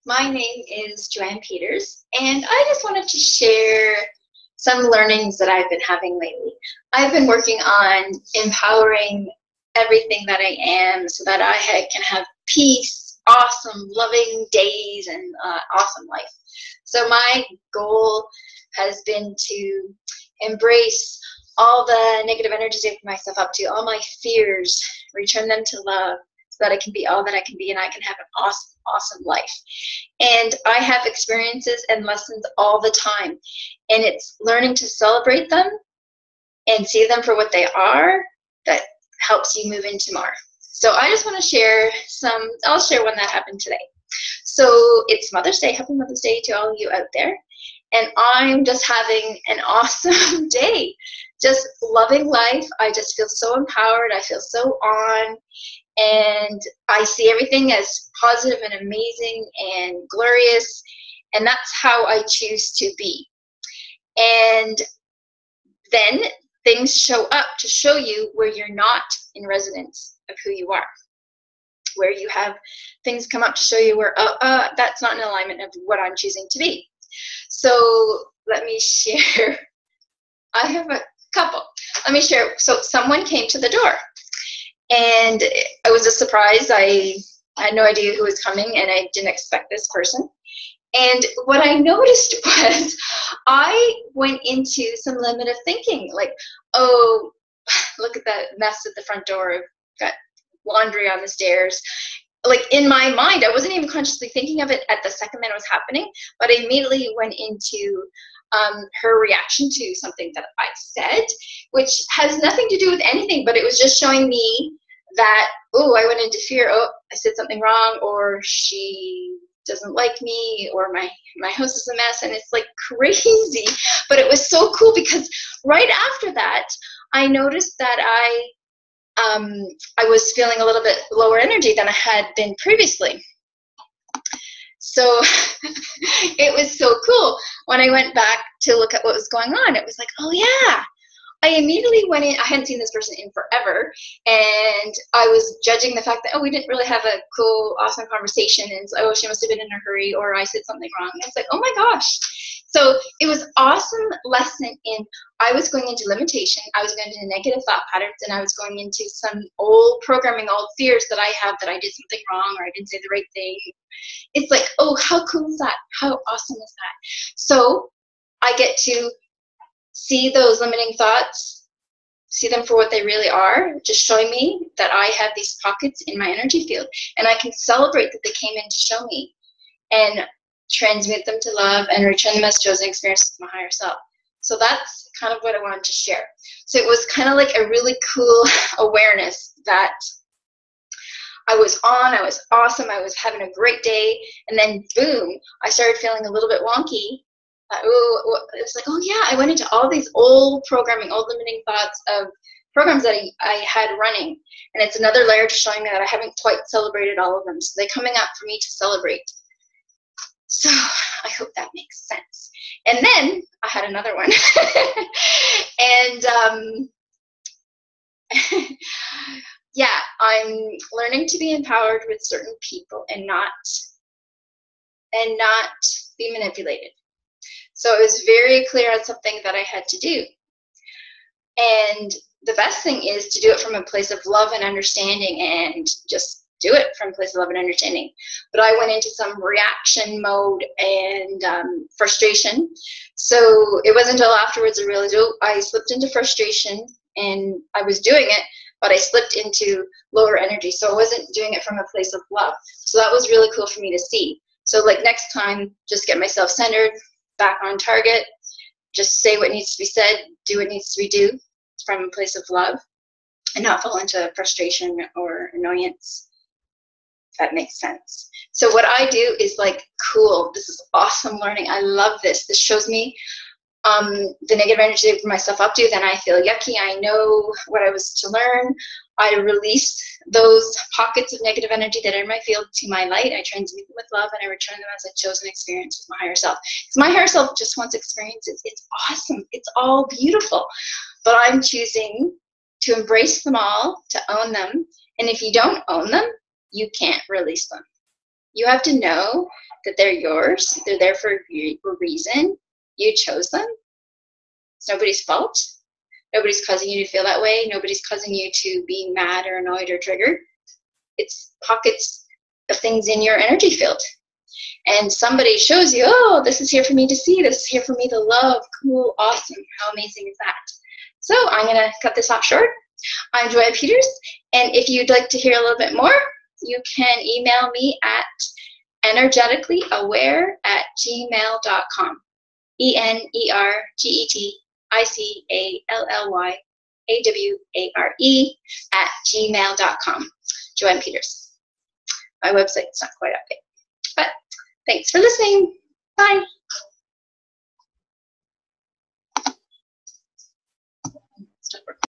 My name is Joanne Peters, and I just wanted to share some learnings that I've been having lately. I've been working on empowering everything that I am so that can have peace, awesome, loving days, and awesome life. So my goal has been to embrace all the negative energies I put myself up to, all my fears, return them to love, so that I can be all that I can be and I can have an awesome, awesome life. And I have experiences and lessons all the time. And it's learning to celebrate them and see them for what they are that helps you move into more. So I just want to share I'll share one that happened today. So it's Mother's Day. Happy Mother's Day to all of you out there. And I'm just having an awesome day. Just loving life. I just feel so empowered. I feel so on. And I see everything as positive and amazing and glorious. And that's how I choose to be. And then things show up to show you where you're not in resonance of who you are. Where you have things come up to show you where, that's not in alignment of what I'm choosing to be. So let me share. I have a couple. Let me share. So someone came to the door. And it was a surprise. I had no idea who was coming, and I didn't expect this person. And what I noticed was I went into some limited thinking, like, oh, look at that mess at the front door. I've got laundry on the stairs. Like, in my mind, I wasn't even consciously thinking of it at the second that it was happening, but I immediately went into her reaction to something that I said, which has nothing to do with anything, but it was just showing me that, oh, I went into fear, oh, I said something wrong, or she doesn't like me, or my house is a mess, and it's like crazy. But it was so cool because right after that, I noticed that I was feeling a little bit lower energy than I had been previously. So it was so cool. When I went back to look at what was going on, it was like, oh yeah. I immediately went in. I hadn't seen this person in forever, and I was judging the fact that, oh, we didn't really have a cool, awesome conversation, and so, oh, she must have been in a hurry, or I said something wrong. And it's like, oh my gosh. So it was awesome lesson in, I was going into limitation, I was going into negative thought patterns, and I was going into some old programming, old fears that I have that I did something wrong, or I didn't say the right thing. It's like, oh, how cool is that? How awesome is that? So I get to see those limiting thoughts, see them for what they really are, just showing me that I have these pockets in my energy field, and I can celebrate that they came in to show me and transmute them to love and return them as chosen experiences to my higher self. So that's kind of what I wanted to share. So it was kind of like a really cool awareness that I was on, I was awesome, I was having a great day, and then boom, I started feeling a little bit wonky. It was like, oh yeah, I went into all these old programming, old limiting thoughts of programs that I had running. And it's another layer to showing me that I haven't quite celebrated all of them. So they're coming up for me to celebrate. So I hope that makes sense. And then I had another one. And yeah, I'm learning to be empowered with certain people and not be manipulated. So it was very clear on something that I had to do. And the best thing is to do it from a place of love and understanding, and just do it from a place of love and understanding. But I went into some reaction mode and frustration. So it wasn't until afterwards I realized, oh, I slipped into frustration, and I was doing it, but I slipped into lower energy. So I wasn't doing it from a place of love. So that was really cool for me to see. So like next time, just get myself centered, back on target, just say what needs to be said, do what needs to be done from a place of love, and not fall into frustration or annoyance, if that makes sense. So what I do is like, cool, this is awesome learning. I love this. This shows me the negative energy I put myself up to. Then I feel yucky. I know what I was to learn. I release those pockets of negative energy that are in my field to my light. I transmute them with love, and I return them as a chosen experience with my higher self. Because my higher self just wants experiences. It's awesome. It's all beautiful. But I'm choosing to embrace them all, to own them. And if you don't own them, you can't release them. You have to know that they're yours. They're there for a reason. You chose them. It's nobody's fault. Nobody's causing you to feel that way. Nobody's causing you to be mad or annoyed or triggered. It's pockets of things in your energy field. And somebody shows you, oh, this is here for me to see. This is here for me to love. Cool, awesome. How amazing is that? So I'm going to cut this off short. I'm Joya Peters. And if you'd like to hear a little bit more, you can email me at energeticallyaware@gmail.com. energeticallyaware@gmail.com. Joanne Peters. My website's not quite up yet. But thanks for listening. Bye. Stop recording.